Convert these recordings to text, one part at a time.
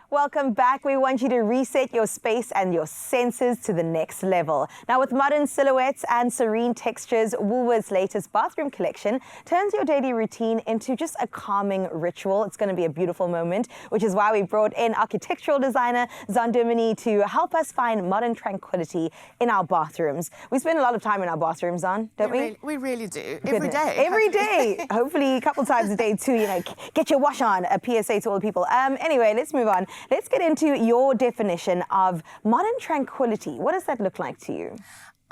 Welcome back. We want you to reset your space and your senses to the next level. Now, with modern silhouettes and serene textures, Woolworths' latest bathroom collection turns your daily routine into just a calming ritual. It's going to be a beautiful moment, which is why we brought in architectural designer Zeanne Duminy to help us find modern tranquility in our bathrooms. We spend a lot of time in our bathrooms, Zeanne, don't we? We really do. Goodness. Every day. Every day. Hopefully a couple times a day too, get your wash on, a PSA to all the people. Anyway, let's move on. Let's get into your definition of modern tranquility. What does that look like to you?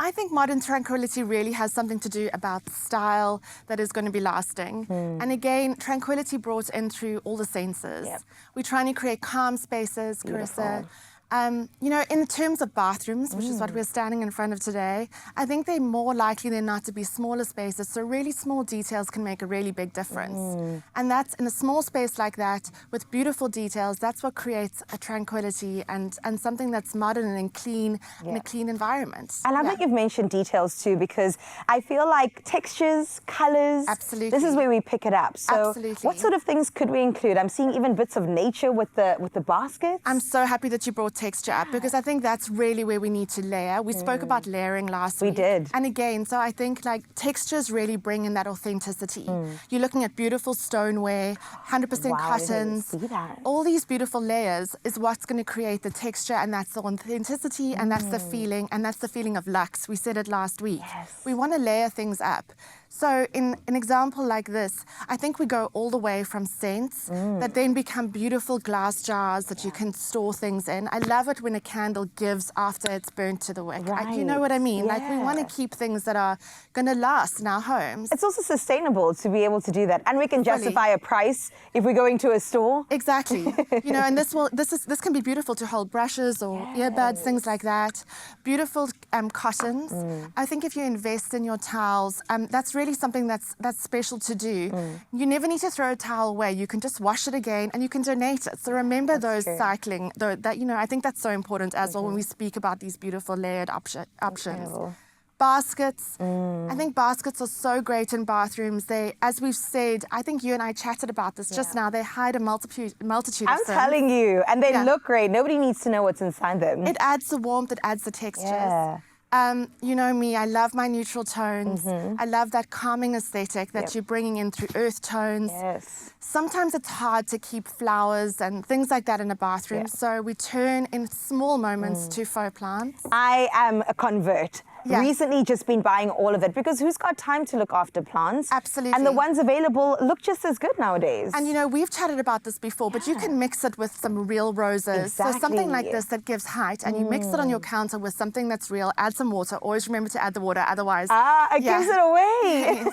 I think modern tranquility really has something to do about style that is going to be lasting. And again, tranquility brought in through all the senses. Yep. We're trying to create calm spaces, Beautiful. Carissa. In terms of bathrooms, which is what we're standing in front of today, I think they're more likely than not to be smaller spaces. So really small details can make a really big difference. And that's in a small space like that with beautiful details, that's what creates a tranquility and something that's modern and clean in a clean environment. I love that you've mentioned details too, because I feel like textures, colors, Absolutely. This is where we pick it up. So Absolutely. what sort of things could we include? I'm seeing even bits of nature with the baskets. I'm so happy that you brought texture up because I think that's really where we need to layer. We spoke about layering last week. We did. And again, so I think like textures really bring in that authenticity. You're looking at beautiful stoneware, 100% Wow, I didn't cottons. see that. All these beautiful layers is what's going to create the texture, and that's the authenticity, and that's the feeling, and that's the feeling of luxe. We said it last week. Yes. We want to layer things up. So in an example like this, I think we go all the way from scents that then become beautiful glass jars that you can store things in. I love it when a candle gives after it's burnt to the wick. You know what I mean? Like we want to keep things that are going to last in our homes. It's also sustainable to be able to do that, and we can justify a price if we're going to a store. Exactly. And this can be beautiful to hold brushes or earbuds, things like that. Beautiful cottons. I think if you invest in your towels, that's really something that's special to do. You never need to throw a towel away. You can just wash it again and you can donate it. So remember those cycling. I think that's so important as well when we speak about these beautiful layered options. Incredible. Baskets. I think baskets are so great in bathrooms. They, as we've said, I think you and I chatted about this just now, they hide a multitude of I'm things. telling you, and they look great. Nobody needs to know what's inside them. It adds the warmth, it adds the textures. Yeah. You know me, I love my neutral tones. I love that calming aesthetic that you're bringing in through earth tones. Yes. Sometimes it's hard to keep flowers and things like that in a bathroom, so we turn in small moments to faux plants. I am a convert. Yeah. Recently just been buying all of it because who's got time to look after plants? Absolutely. And the ones available look just as good nowadays. And we've chatted about this before, but you can mix it with some real roses. Exactly. So something like this that gives height, and you mix it on your counter with something that's real, add some water. Always remember to add the water, otherwise... it gives it away.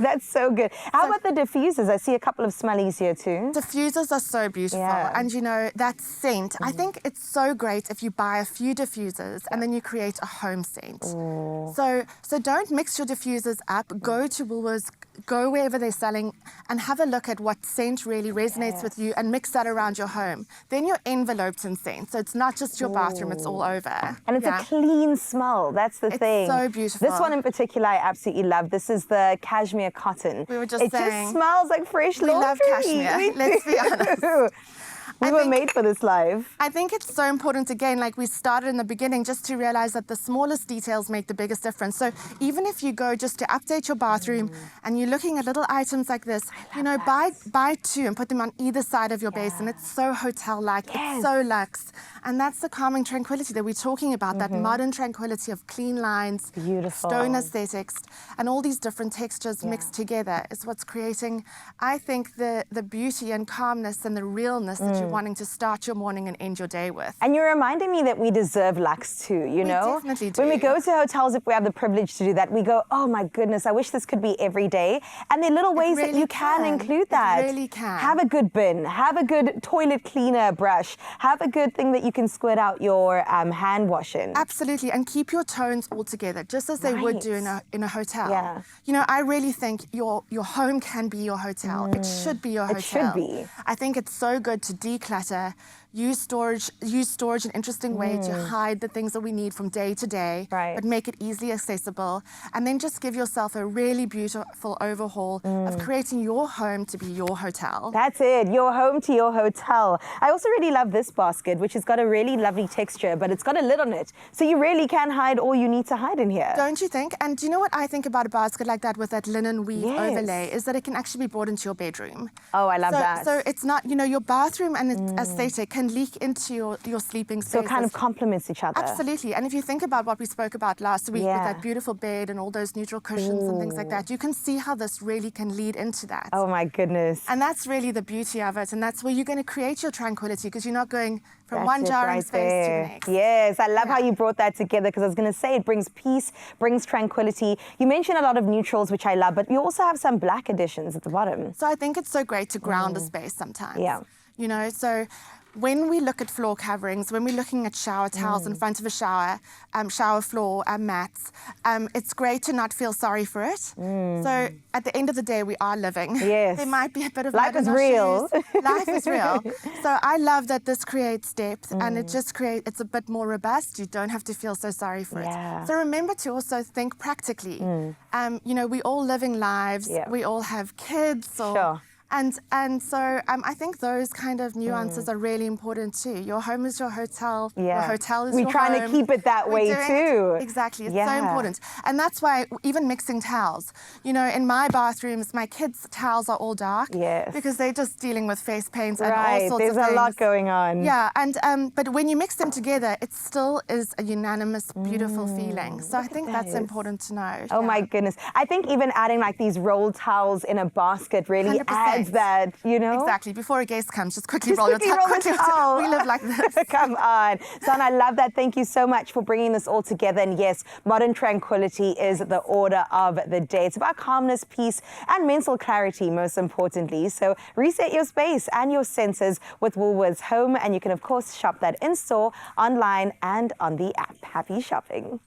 That's so good. How about the diffusers? I see a couple of smellies here too. Diffusers are so beautiful. Yeah. And that scent, I think it's so great if you buy a few diffusers and then you create a home scent. So don't mix your diffusers up. Go to Woolworths, go wherever they're selling and have a look at what scent really resonates with you and mix that around your home. Then you're enveloped in scent. So it's not just your bathroom, it's all over. And it's a clean smell. That's the thing. It's so beautiful. This one in particular I absolutely love. This is the cashmere cotton. We were just saying. It just smells like fresh laundry. We love cashmere, let's be honest. We were made for this life. I think it's so important, again, like we started in the beginning, just to realize that the smallest details make the biggest difference. So even if you go just to update your bathroom and you're looking at little items like this, buy two and put them on either side of your basin. It's so hotel-like, it's so luxe. And that's the calming tranquility that we're talking about, that modern tranquility of clean lines, beautiful stone aesthetics, and all these different textures mixed together is what's creating, I think, the beauty and calmness and the realness that you're wanting to start your morning and end your day with. And you're reminding me that we deserve luxe too, you know? We definitely do. When we go to hotels, if we have the privilege to do that, we go, oh my goodness, I wish this could be every day. And there are little ways that you can include that. It really can. Have a good bin, have a good toilet cleaner brush, have a good thing that you can squirt out your hand wash in. Absolutely, and keep your tones all together, just as they would do in a hotel. Yeah. I really think your home can be your hotel. It should be your hotel. It should be. I think it's so good to declutter. use storage in an interesting way to hide the things that we need from day to day, Right. but make it easily accessible. And then just give yourself a really beautiful overhaul of creating your home to be your hotel. That's it, your home to your hotel. I also really love this basket, which has got a really lovely texture, but it's got a lid on it. So you really can hide all you need to hide in here. Don't you think? And do you know what I think about a basket like that with that linen weave overlay is that it can actually be brought into your bedroom. Oh, I love that. So it's not, you know, your bathroom and its aesthetic can leak into your sleeping space. So it kind of complements each other. Absolutely. And if you think about what we spoke about last week with that beautiful bed and all those neutral cushions and things like that, you can see how this really can lead into that. Oh my goodness. And that's really the beauty of it. And that's where you're going to create your tranquility, because you're not going from one jarring space to the next. Yes, I love how you brought that together, because I was going to say it brings peace, brings tranquility. You mentioned a lot of neutrals, which I love, but you also have some black additions at the bottom. So I think it's so great to ground a space sometimes. Yeah. You know, so when we look at floor coverings, when we're looking at shower towels in front of a shower, shower floor mats, it's great to not feel sorry for it. So at the end of the day, we are living. Yes. There might be a bit of life is real. Life is real. So I love that this creates depth and it just it's a bit more robust. You don't have to feel so sorry for it. So remember to also think practically. You know, we all living lives. We all have kids. Or, And so I think those kind of nuances are really important too. Your home is your hotel. Your hotel is your home. We're trying to keep it that way too. Exactly. It's so important. And that's why even mixing towels. You know, in my bathrooms, my kids' towels are all dark. Yes. Because they're just dealing with face paints and all sorts of things. There's a lot going on. Yeah. And but when you mix them together, it still is a unanimous, beautiful feeling. So I think that's important to know. Oh my goodness. I think even adding like these rolled towels in a basket really 100%. adds that, you know? Exactly. Before a guest comes, just quickly roll your towel. We live like this. Come on. Son, I love that. Thank you so much for bringing this all together. And yes, modern tranquility is the order of the day. It's about calmness, peace, and mental clarity, most importantly. So reset your space and your senses with Woolworths Home. And you can, of course, shop that in-store, online, and on the app. Happy shopping.